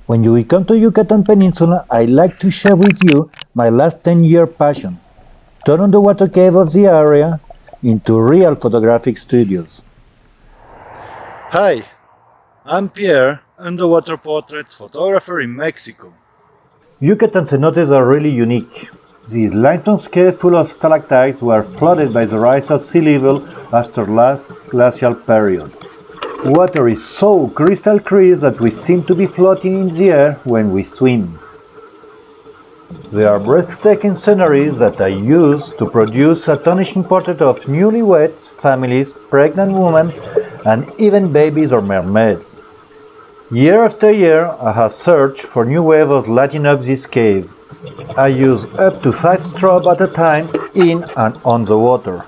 When you come to Yucatan Peninsula, I'd like to share with you my last 10-year passion. Turn underwater cave of the area into real photographic studios. Hi, I'm Pierre, underwater portrait photographer in Mexico. Yucatan cenotes are really unique. These limestone caves full of stalactites were flooded by the rise of sea level after last glacial period. Water is so crystal clear that we seem to be floating in the air when we swim. They are breathtaking sceneries that I use to produce astonishing portraits of newlyweds, families, pregnant women, and even babies or mermaids. Year after year, I have searched for new ways of lighting up this cave. I use up to 5 strobes at a time in and on the water.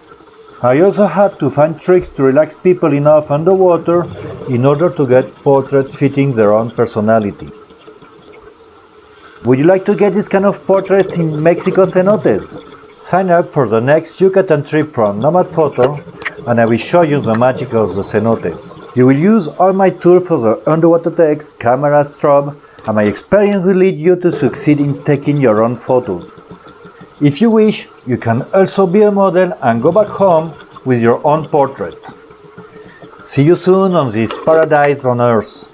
I also had to find tricks to relax people enough underwater in order to get portraits fitting their own personality. Would you like to get this kind of portrait in Mexico cenotes? Sign up for the next Yucatan trip from Nomad Photo and I will show you the magic of the cenotes. You will use all my tools for the underwater takes, camera, strobe, and my experience will lead you to succeed in taking your own photos. If you wish, you can also be a model and go back home with your own portrait. See you soon on this paradise on Earth.